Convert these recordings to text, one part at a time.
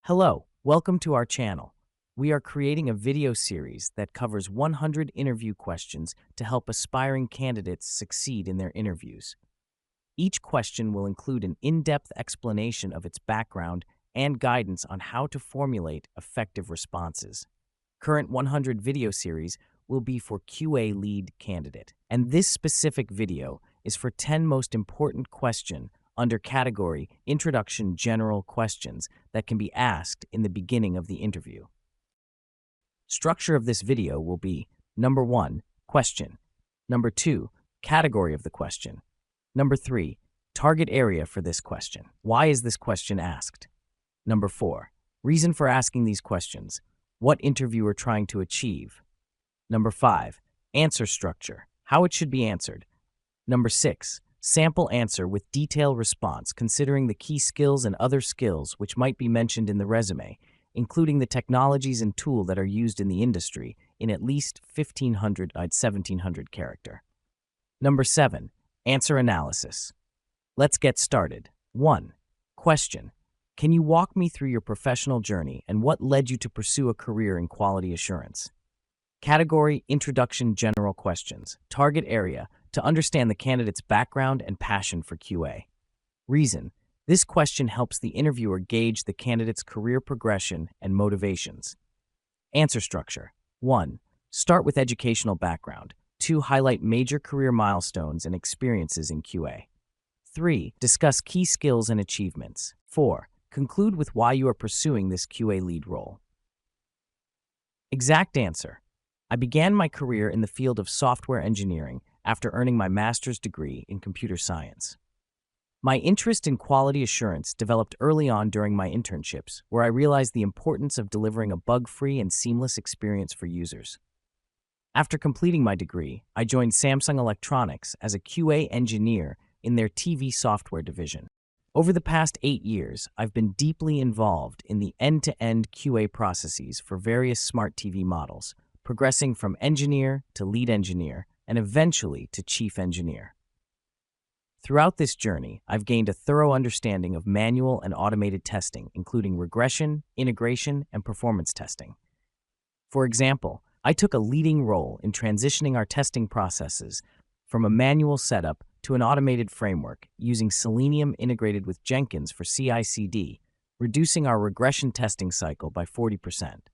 Hello, welcome to our channel. We are creating a video series that covers 100 interview questions to help aspiring candidates succeed in their interviews. Each question will include an in-depth explanation of its background and guidance on how to formulate effective responses. Current 100 video series will be for QA lead candidate, and this specific video is for 10 most important question under category Introduction General Questions that can be asked in the beginning of the interview. Structure of this video will be: Number 1, question. Number 2, category of the question. Number 3, target area for this question. Why is this question asked? Number 4, reason for asking these questions. What interviewer trying to achieve? Number 5, answer structure. How it should be answered. Number 6, sample answer with detailed response considering the key skills and other skills which might be mentioned in the resume, including the technologies and tool that are used in the industry in at least 1,500 character. Number 7, answer analysis. Let's get started. 1. Question. Can you walk me through your professional journey and what led you to pursue a career in quality assurance? Category Introduction General Questions. Target area to understand the candidate's background and passion for QA. Reason. This question helps the interviewer gauge the candidate's career progression and motivations. Answer structure. 1. Start with educational background. 2. Highlight major career milestones and experiences in QA. 3. Discuss key skills and achievements. 4. Conclude with why you are pursuing this QA lead role. Exact answer. I began my career in the field of software engineering after earning my master's degree in computer science. My interest in quality assurance developed early on during my internships, where I realized the importance of delivering a bug-free and seamless experience for users. After completing my degree, I joined Samsung Electronics as a QA engineer in their TV software division. Over the past 8 years, I've been deeply involved in the end-to-end QA processes for various smart TV models, progressing from engineer to lead engineer, and eventually to chief engineer. Throughout this journey, I've gained a thorough understanding of manual and automated testing, including regression, integration, and performance testing. For example, I took a leading role in transitioning our testing processes from a manual setup to an automated framework using Selenium integrated with Jenkins for CI/CD, reducing our regression testing cycle by 40%.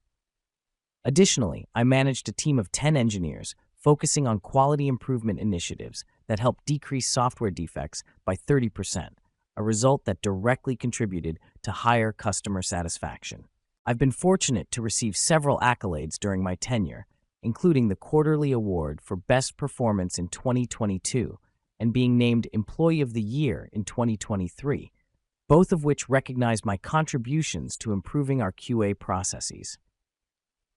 Additionally, I managed a team of 10 engineers focusing on quality improvement initiatives that helped decrease software defects by 30%, a result that directly contributed to higher customer satisfaction. I've been fortunate to receive several accolades during my tenure, including the Quarterly Award for Best Performance in 2022 and being named Employee of the Year in 2023, both of which recognize my contributions to improving our QA processes.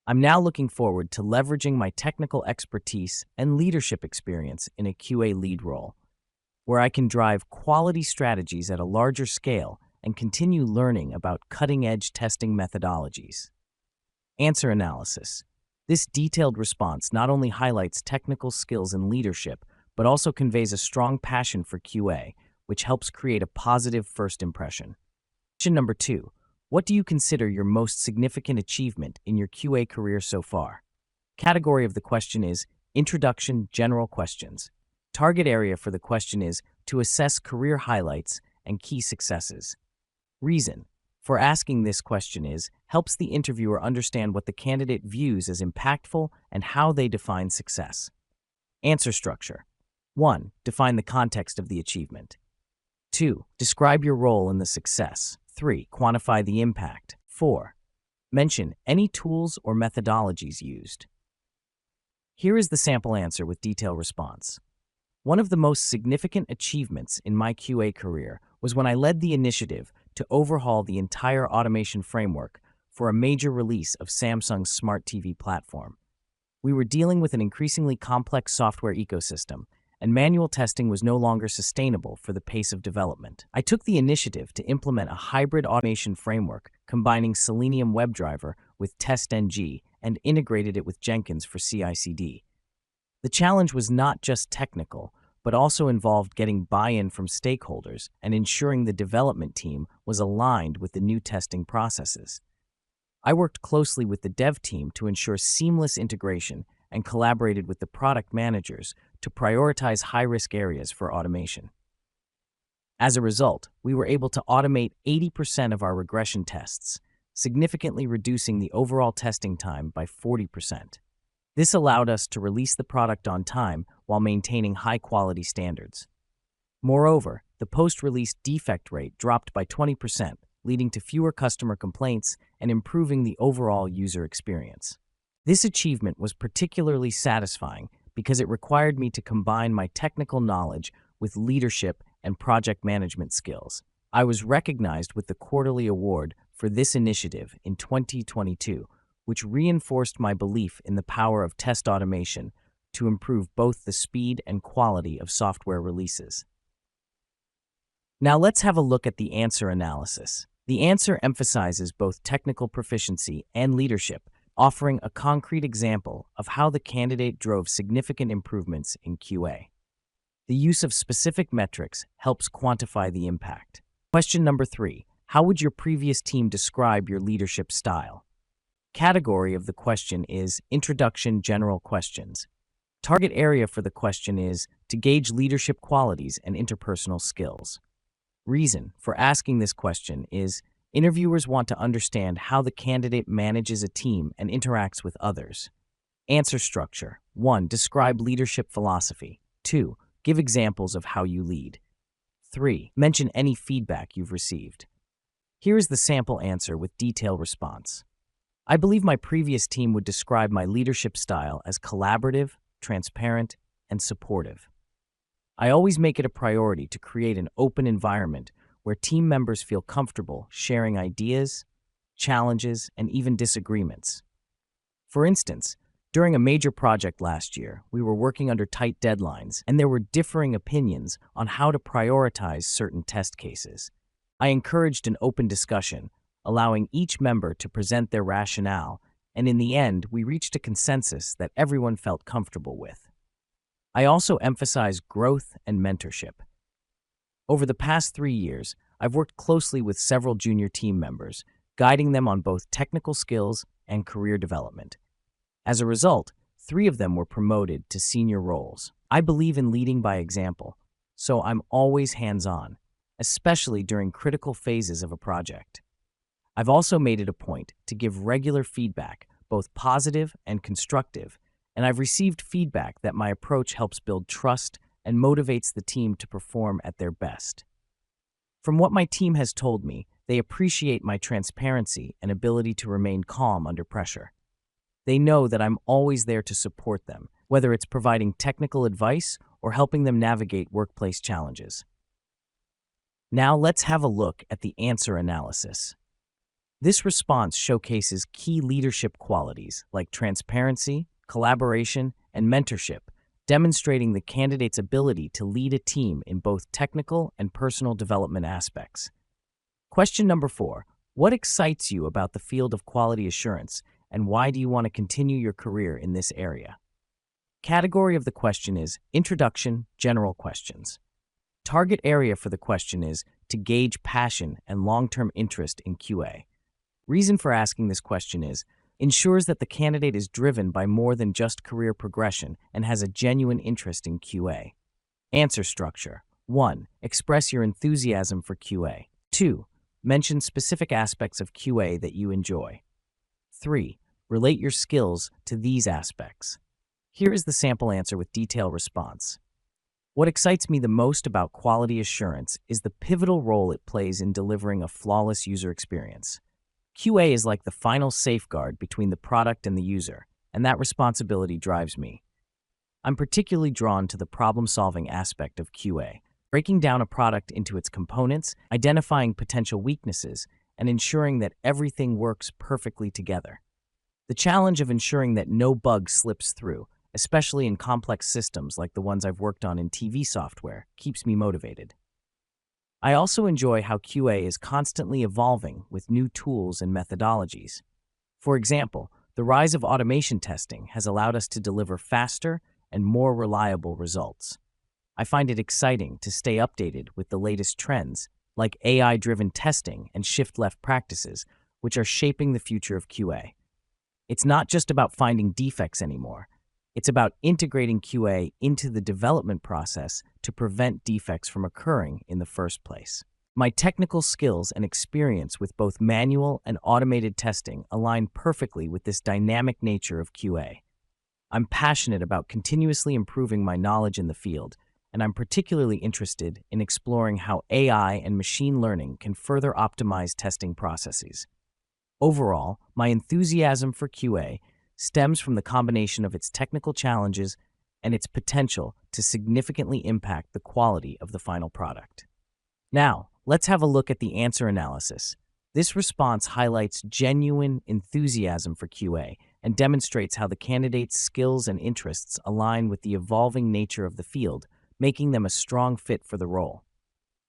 I'm now looking forward to leveraging my technical expertise and leadership experience in a QA lead role, where I can drive quality strategies at a larger scale and continue learning about cutting-edge testing methodologies. Answer analysis. This detailed response not only highlights technical skills and leadership, but also conveys a strong passion for QA, which helps create a positive first impression. Question number 2. What do you consider your most significant achievement in your QA career so far? Category of the question is Introduction General Questions. Target area for the question is to assess career highlights and key successes. Reason for asking this question is helps the interviewer understand what the candidate views as impactful and how they define success. Answer structure. 1. Define the context of the achievement. 2. Describe your role in the success. 3. Quantify the impact. 4. Mention any tools or methodologies used. Here is the sample answer with detailed response. One of the most significant achievements in my QA career was when I led the initiative to overhaul the entire automation framework for a major release of Samsung's smart TV platform. We were dealing with an increasingly complex software ecosystem, and manual testing was no longer sustainable for the pace of development. I took the initiative to implement a hybrid automation framework combining Selenium WebDriver with TestNG and integrated it with Jenkins for CI/CD. The challenge was not just technical, but also involved getting buy-in from stakeholders and ensuring the development team was aligned with the new testing processes. I worked closely with the dev team to ensure seamless integration and collaborated with the product managers to prioritize high-risk areas for automation. As a result, we were able to automate 80% of our regression tests, significantly reducing the overall testing time by 40%. This allowed us to release the product on time while maintaining high-quality standards. Moreover, the post-release defect rate dropped by 20%, leading to fewer customer complaints and improving the overall user experience. This achievement was particularly satisfying because it required me to combine my technical knowledge with leadership and project management skills. I was recognized with the quarterly award for this initiative in 2022, which reinforced my belief in the power of test automation to improve both the speed and quality of software releases. Now let's have a look at the answer analysis. The answer emphasizes both technical proficiency and leadership, offering a concrete example of how the candidate drove significant improvements in QA. The use of specific metrics helps quantify the impact. Question number 3. How would your previous team describe your leadership style? Category of the question is Introduction General Questions. Target area for the question is to gauge leadership qualities and interpersonal skills. Reason for asking this question is interviewers want to understand how the candidate manages a team and interacts with others. Answer structure. 1. Describe leadership philosophy. 2. Give examples of how you lead. 3. Mention any feedback you've received. Here is the sample answer with detailed response. I believe my previous team would describe my leadership style as collaborative, transparent, and supportive. I always make it a priority to create an open environment where team members feel comfortable sharing ideas, challenges, and even disagreements. For instance, during a major project last year, we were working under tight deadlines, and there were differing opinions on how to prioritize certain test cases. I encouraged an open discussion, allowing each member to present their rationale, and in the end, we reached a consensus that everyone felt comfortable with. I also emphasize growth and mentorship. Over the past 3 years, I've worked closely with several junior team members, guiding them on both technical skills and career development. As a result, 3 of them were promoted to senior roles. I believe in leading by example, so I'm always hands-on, especially during critical phases of a project. I've also made it a point to give regular feedback, both positive and constructive, and I've received feedback that my approach helps build trust and motivates the team to perform at their best. From what my team has told me, they appreciate my transparency and ability to remain calm under pressure. They know that I'm always there to support them, whether it's providing technical advice or helping them navigate workplace challenges. Now let's have a look at the answer analysis. This response showcases key leadership qualities like transparency, collaboration, and mentorship, demonstrating the candidate's ability to lead a team in both technical and personal development aspects. Question number 4. What excites you about the field of quality assurance, and why do you want to continue your career in this area? Category of the question is Introduction General Questions. Target area for the question is to gauge passion and long-term interest in QA. Reason for asking this question is ensures that the candidate is driven by more than just career progression and has a genuine interest in QA. Answer structure. 1. Express your enthusiasm for QA. 2. Mention specific aspects of QA that you enjoy. 3. Relate your skills to these aspects. Here is the sample answer with detailed response. What excites me the most about quality assurance is the pivotal role it plays in delivering a flawless user experience. QA is like the final safeguard between the product and the user, and that responsibility drives me. I'm particularly drawn to the problem-solving aspect of QA, breaking down a product into its components, identifying potential weaknesses, and ensuring that everything works perfectly together. The challenge of ensuring that no bug slips through, especially in complex systems like the ones I've worked on in TV software, keeps me motivated. I also enjoy how QA is constantly evolving with new tools and methodologies. For example, the rise of automation testing has allowed us to deliver faster and more reliable results. I find it exciting to stay updated with the latest trends, like AI-driven testing and shift-left practices, which are shaping the future of QA. It's not just about finding defects anymore. It's about integrating QA into the development process to prevent defects from occurring in the first place. My technical skills and experience with both manual and automated testing align perfectly with this dynamic nature of QA. I'm passionate about continuously improving my knowledge in the field, and I'm particularly interested in exploring how AI and machine learning can further optimize testing processes. Overall, my enthusiasm for QA stems from the combination of its technical challenges and its potential to significantly impact the quality of the final product. Now, let's have a look at the answer analysis. This response highlights genuine enthusiasm for QA and demonstrates how the candidate's skills and interests align with the evolving nature of the field, making them a strong fit for the role.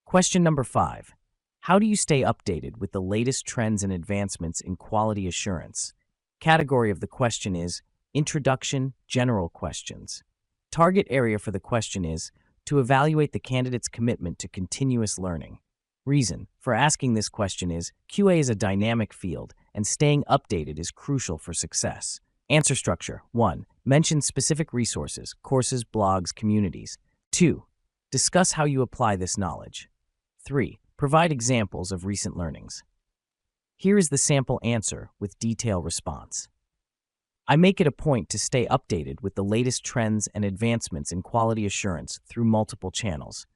Question number 5. How do you stay updated with the latest trends and advancements in quality assurance? Category of the question is Introduction, General Questions. Target area for the question is to evaluate the candidate's commitment to continuous learning. Reason for asking this question is QA is a dynamic field, and staying updated is crucial for success. Answer structure. 1. Mention specific resources, courses, blogs, communities. 2. Discuss how you apply this knowledge. 3. Provide examples of recent learnings. Here is the sample answer with detailed response. I make it a point to stay updated with the latest trends and advancements in quality assurance through multiple channels.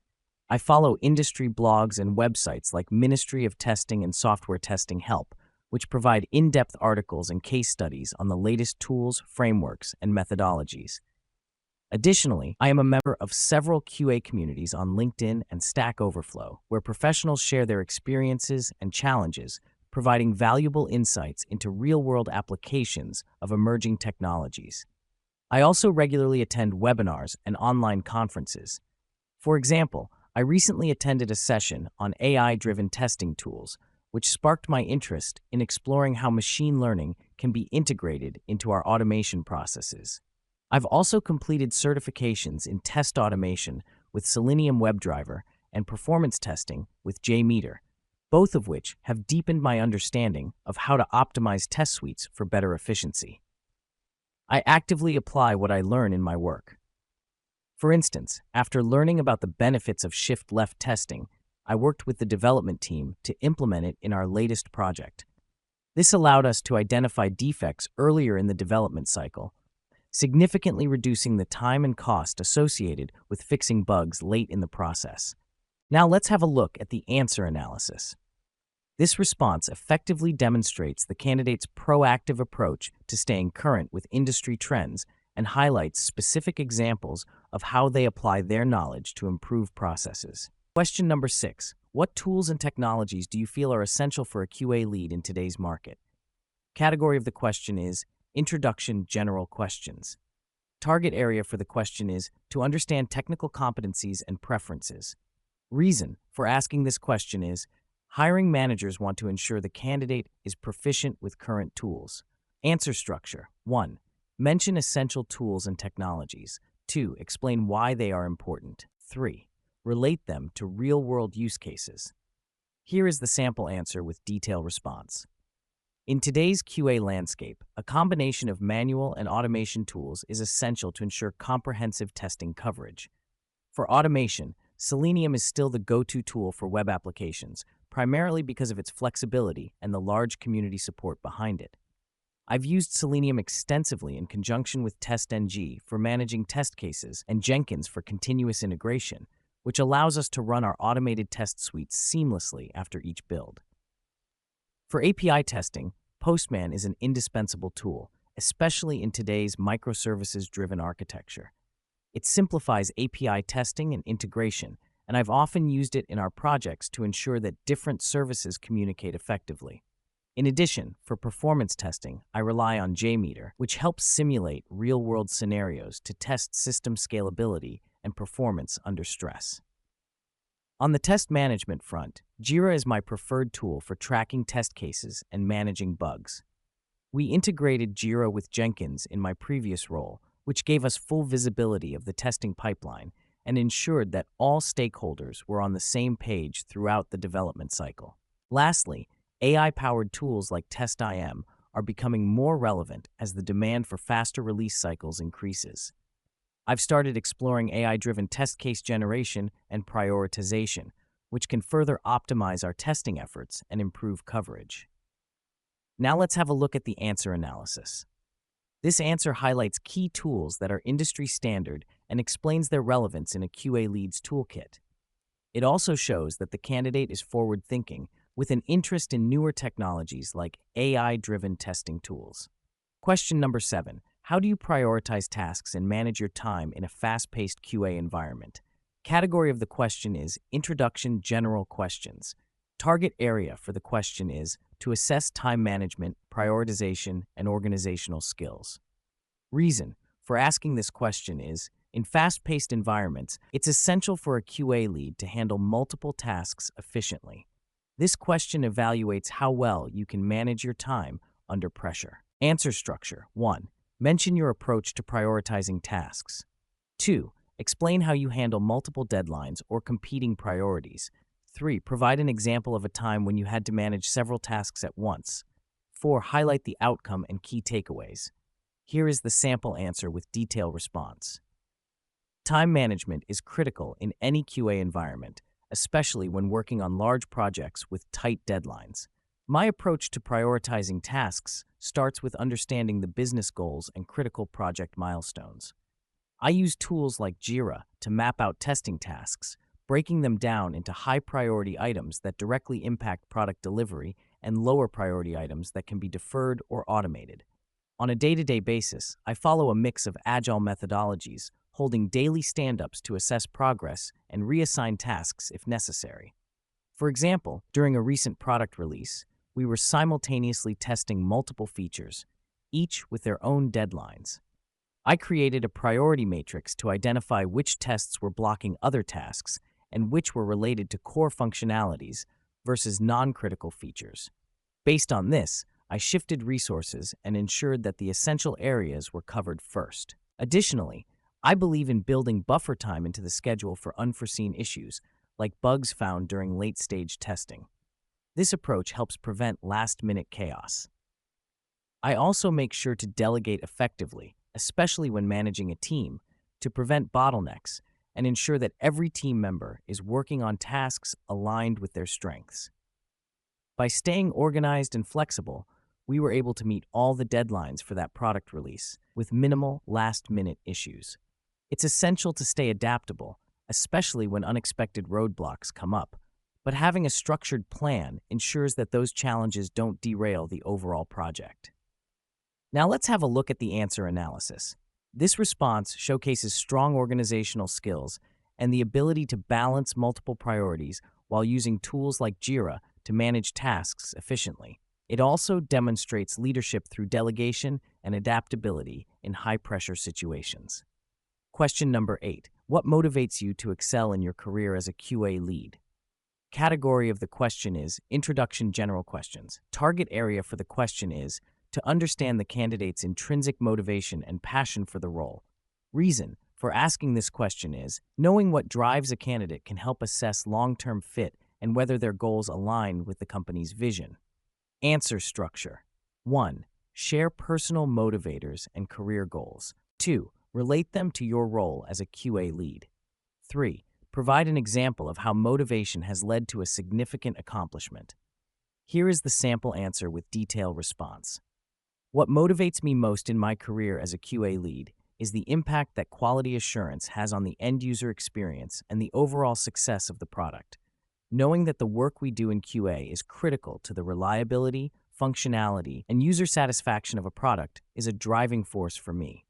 I follow industry blogs and websites like Ministry of Testing and Software Testing Help, which provide in-depth articles and case studies on the latest tools, frameworks, and methodologies. Additionally, I am a member of several QA communities on LinkedIn and Stack Overflow, where professionals share their experiences and challenges, providing valuable insights into real-world applications of emerging technologies. I also regularly attend webinars and online conferences. For example, I recently attended a session on AI-driven testing tools, which sparked my interest in exploring how machine learning can be integrated into our automation processes. I've also completed certifications in test automation with Selenium WebDriver and performance testing with JMeter, both of which have deepened my understanding of how to optimize test suites for better efficiency. I actively apply what I learn in my work. For instance, after learning about the benefits of shift-left testing, I worked with the development team to implement it in our latest project. This allowed us to identify defects earlier in the development cycle, significantly reducing the time and cost associated with fixing bugs late in the process. Now let's have a look at the answer analysis. This response effectively demonstrates the candidate's proactive approach to staying current with industry trends and highlights specific examples of how they apply their knowledge to improve processes. Question number 6. What tools and technologies do you feel are essential for a QA lead in today's market? Category of the question is Introduction, General Questions. Target area for the question is to understand technical competencies and preferences. Reason for asking this question is hiring managers want to ensure the candidate is proficient with current tools. Answer structure. 1. Mention essential tools and technologies. 2. Explain why they are important. 3. Relate them to real-world use cases. Here is the sample answer with detailed response. In today's QA landscape, a combination of manual and automation tools is essential to ensure comprehensive testing coverage. For automation, Selenium is still the go-to tool for web applications, primarily because of its flexibility and the large community support behind it. I've used Selenium extensively in conjunction with TestNG for managing test cases and Jenkins for continuous integration, which allows us to run our automated test suites seamlessly after each build. For API testing, Postman is an indispensable tool, especially in today's microservices-driven architecture. It simplifies API testing and integration, and I've often used it in our projects to ensure that different services communicate effectively. In addition, for performance testing, I rely on JMeter, which helps simulate real-world scenarios to test system scalability and performance under stress. On the test management front, Jira is my preferred tool for tracking test cases and managing bugs. We integrated Jira with Jenkins in my previous role, which gave us full visibility of the testing pipeline, and ensured that all stakeholders were on the same page throughout the development cycle. Lastly, AI-powered tools like TestIM are becoming more relevant as the demand for faster release cycles increases. I've started exploring AI-driven test case generation and prioritization, which can further optimize our testing efforts and improve coverage. Now let's have a look at the answer analysis. This answer highlights key tools that are industry standard and explains their relevance in a QA lead's toolkit. It also shows that the candidate is forward-thinking with an interest in newer technologies like AI-driven testing tools. Question number 7. How do you prioritize tasks and manage your time in a fast-paced QA environment? Category of the question is Introduction General Questions. Target area for the question is to assess time management, prioritization, and organizational skills. Reason for asking this question is, in fast-paced environments, it's essential for a QA lead to handle multiple tasks efficiently. This question evaluates how well you can manage your time under pressure. Answer structure. 1. Mention your approach to prioritizing tasks. 2. Explain how you handle multiple deadlines or competing priorities. 3. Provide an example of a time when you had to manage several tasks at once. 4. Highlight the outcome and key takeaways. Here is the sample answer with detailed response. Time management is critical in any QA environment, especially when working on large projects with tight deadlines. My approach to prioritizing tasks starts with understanding the business goals and critical project milestones. I use tools like Jira to map out testing tasks, breaking them down into high-priority items that directly impact product delivery and lower-priority items that can be deferred or automated. On a day-to-day basis, I follow a mix of Agile methodologies, holding daily stand-ups to assess progress and reassign tasks if necessary. For example, during a recent product release, we were simultaneously testing multiple features, each with their own deadlines. I created a priority matrix to identify which tests were blocking other tasks and which were related to core functionalities versus non-critical features. Based on this, I shifted resources and ensured that the essential areas were covered first. Additionally, I believe in building buffer time into the schedule for unforeseen issues, like bugs found during late-stage testing. This approach helps prevent last-minute chaos. I also make sure to delegate effectively, especially when managing a team, to prevent bottlenecks and ensure that every team member is working on tasks aligned with their strengths. By staying organized and flexible, we were able to meet all the deadlines for that product release with minimal last-minute issues. It's essential to stay adaptable, especially when unexpected roadblocks come up, but having a structured plan ensures that those challenges don't derail the overall project. Now let's have a look at the answer analysis. This response showcases strong organizational skills and the ability to balance multiple priorities while using tools like Jira to manage tasks efficiently. It also demonstrates leadership through delegation and adaptability in high-pressure situations. Question number 8. What motivates you to excel in your career as a QA lead? Category of the question is Introduction General Questions. Target area for the question is to understand the candidate's intrinsic motivation and passion for the role. Reason for asking this question is knowing what drives a candidate can help assess long-term fit and whether their goals align with the company's vision. Answer structure. 1. Share personal motivators and career goals. 2. Relate them to your role as a QA lead. 3. Provide an example of how motivation has led to a significant accomplishment. Here is the sample answer with detailed response. What motivates me most in my career as a QA lead is the impact that quality assurance has on the end-user experience and the overall success of the product. Knowing that the work we do in QA is critical to the reliability, functionality, and user satisfaction of a product is a driving force for me.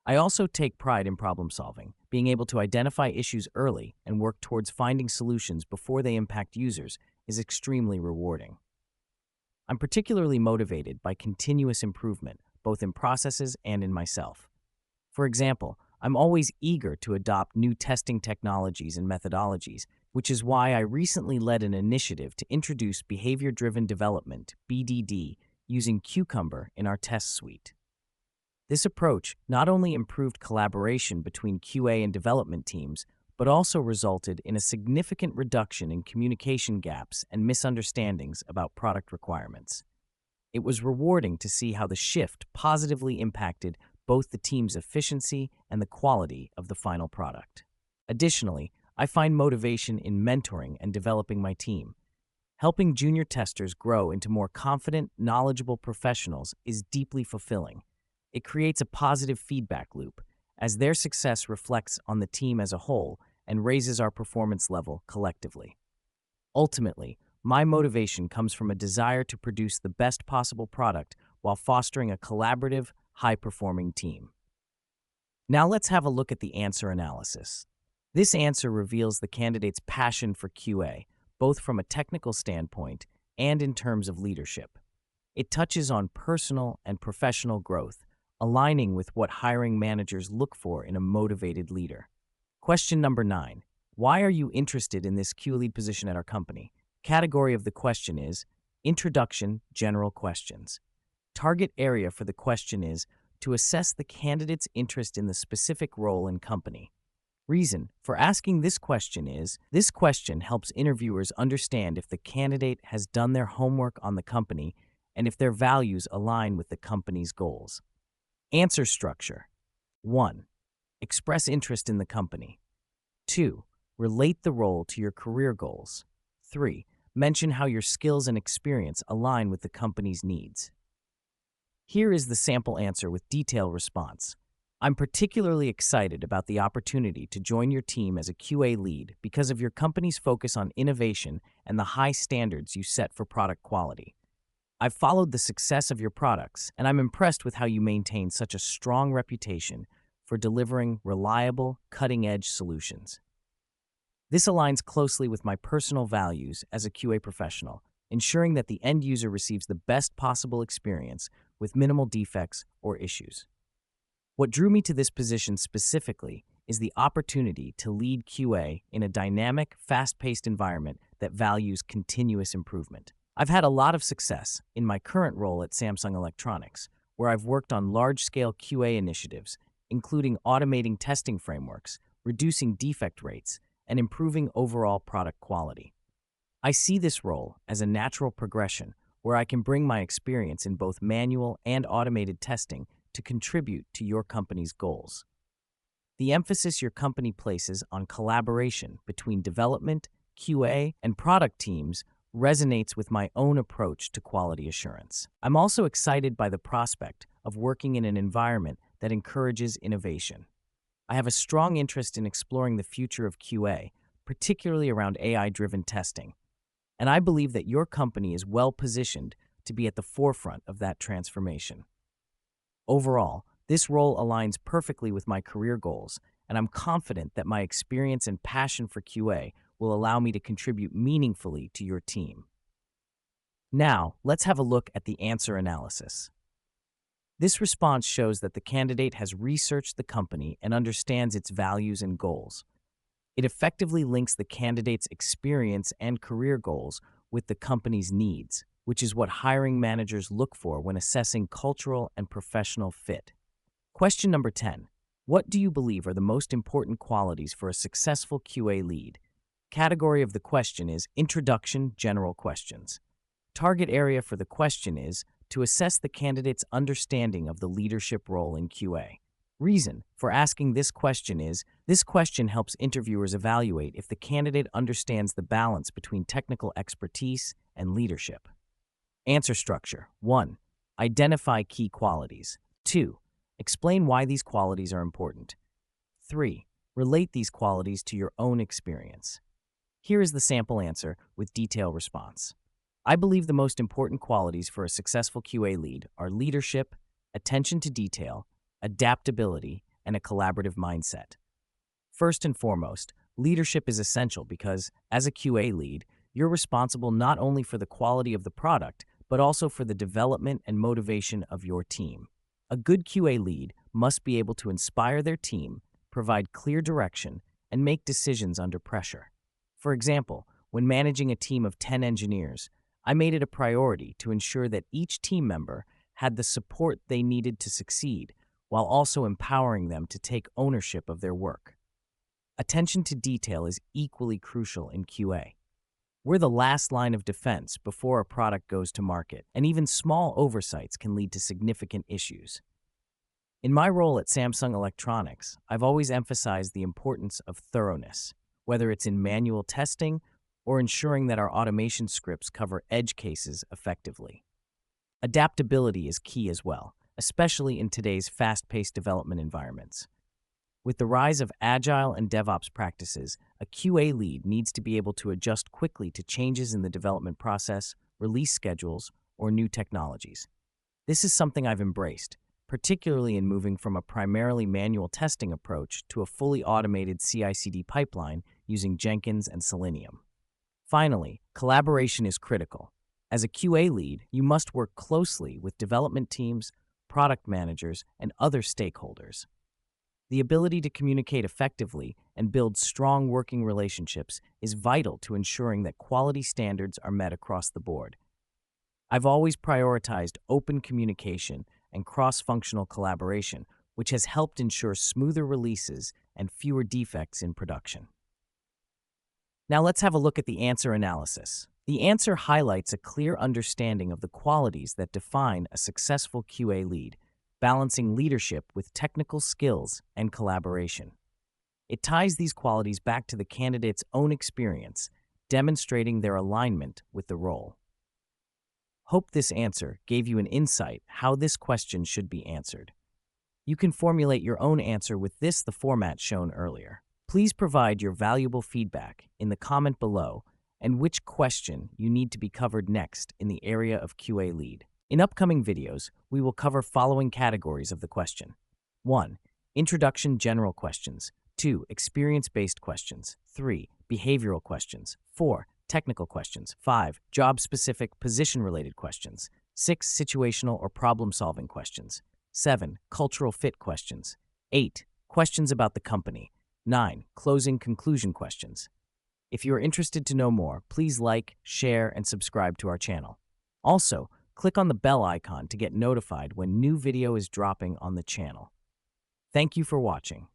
I also take pride in problem solving. Being able to identify issues early and work towards finding solutions before they impact users is extremely rewarding. I'm particularly motivated by continuous improvement, both in processes and in myself. For example, I'm always eager to adopt new testing technologies and methodologies, which is why I recently led an initiative to introduce behavior-driven development, BDD, using Cucumber in our test suite. This approach not only improved collaboration between QA and development teams, but also resulted in a significant reduction in communication gaps and misunderstandings about product requirements. It was rewarding to see how the shift positively impacted both the team's efficiency and the quality of the final product. Additionally, I find motivation in mentoring and developing my team. Helping junior testers grow into more confident, knowledgeable professionals is deeply fulfilling. It creates a positive feedback loop, as their success reflects on the team as a whole and raises our performance level collectively. Ultimately, my motivation comes from a desire to produce the best possible product while fostering a collaborative, high-performing team. Now let's have a look at the answer analysis. This answer reveals the candidate's passion for QA, both from a technical standpoint and in terms of leadership. It touches on personal and professional growth, aligning with what hiring managers look for in a motivated leader. Question number 9. Why are you interested in this QA lead position at our company? Category of the question is Introduction, General Questions. Target area for the question is to assess the candidate's interest in the specific role and company. Reason for asking this question is this question helps interviewers understand if the candidate has done their homework on the company and if their values align with the company's goals. Answer structure. 1. Express interest in the company. 2. Relate the role to your career goals. 3. Mention how your skills and experience align with the company's needs. Here is the sample answer with detailed response. I'm particularly excited about the opportunity to join your team as a QA lead because of your company's focus on innovation and the high standards you set for product quality. I've followed the success of your products, and I'm impressed with how you maintain such a strong reputation for delivering reliable, cutting-edge solutions. This aligns closely with my personal values as a QA professional, ensuring that the end user receives the best possible experience with minimal defects or issues. What drew me to this position specifically is the opportunity to lead QA in a dynamic, fast-paced environment that values continuous improvement. I've had a lot of success in my current role at Samsung Electronics, where I've worked on large-scale QA initiatives, including automating testing frameworks, reducing defect rates, and improving overall product quality. I see this role as a natural progression where I can bring my experience in both manual and automated testing to contribute to your company's goals. The emphasis your company places on collaboration between development, QA, and product teams resonates with my own approach to quality assurance. I'm also excited by the prospect of working in an environment that encourages innovation. I have a strong interest in exploring the future of QA, particularly around AI-driven testing, and I believe that your company is well-positioned to be at the forefront of that transformation. Overall, this role aligns perfectly with my career goals, and I'm confident that my experience and passion for QA will allow me to contribute meaningfully to your team. Now, let's have a look at the answer analysis. This response shows that the candidate has researched the company and understands its values and goals. It effectively links the candidate's experience and career goals with the company's needs, which is what hiring managers look for when assessing cultural and professional fit. Question number 10. What do you believe are the most important qualities for a successful QA lead? Category of the question is Introduction, General Questions. Target area for the question is to assess the candidate's understanding of the leadership role in QA. Reason for asking this question is this question helps interviewers evaluate if the candidate understands the balance between technical expertise and leadership. Answer structure. 1. Identify key qualities. 2. Explain why these qualities are important. 3. Relate these qualities to your own experience. Here is the sample answer with detailed response. I believe the most important qualities for a successful QA lead are leadership, attention to detail, adaptability, and a collaborative mindset. First and foremost, leadership is essential because, as a QA lead, you're responsible not only for the quality of the product, but also for the development and motivation of your team. A good QA lead must be able to inspire their team, provide clear direction, and make decisions under pressure. For example, when managing a team of 10 engineers, I made it a priority to ensure that each team member had the support they needed to succeed, while also empowering them to take ownership of their work. Attention to detail is equally crucial in QA. We're the last line of defense before a product goes to market, and even small oversights can lead to significant issues. In my role at Samsung Electronics, I've always emphasized the importance of thoroughness, whether it's in manual testing or ensuring that our automation scripts cover edge cases effectively. Adaptability is key as well, especially in today's fast-paced development environments. With the rise of Agile and DevOps practices, a QA lead needs to be able to adjust quickly to changes in the development process, release schedules, or new technologies. This is something I've embraced, particularly in moving from a primarily manual testing approach to a fully automated CI/CD pipeline using Jenkins and Selenium. Finally, collaboration is critical. As a QA lead, you must work closely with development teams, product managers, and other stakeholders. The ability to communicate effectively and build strong working relationships is vital to ensuring that quality standards are met across the board. I've always prioritized open communication and cross-functional collaboration, which has helped ensure smoother releases and fewer defects in production. Now let's have a look at the answer analysis. The answer highlights a clear understanding of the qualities that define a successful QA lead, balancing leadership with technical skills and collaboration. It ties these qualities back to the candidate's own experience, demonstrating their alignment with the role. Hope this answer gave you an insight how this question should be answered. You can formulate your own answer with the format shown earlier. Please provide your valuable feedback in the comment below and which question you need to be covered next in the area of QA lead. In upcoming videos, we will cover following categories of the question. 1. Introduction general questions. 2. Experience-based questions. 3. Behavioral questions. 4. Technical questions. 5. Job-specific position-related questions. 6. Situational or problem-solving questions. 7. Cultural fit questions. 8. Questions about the company. 9. Closing conclusion questions. If you are interested to know more, please like, share, and subscribe to our channel. Also, click on the bell icon to get notified when new video is dropping on the channel. Thank you for watching.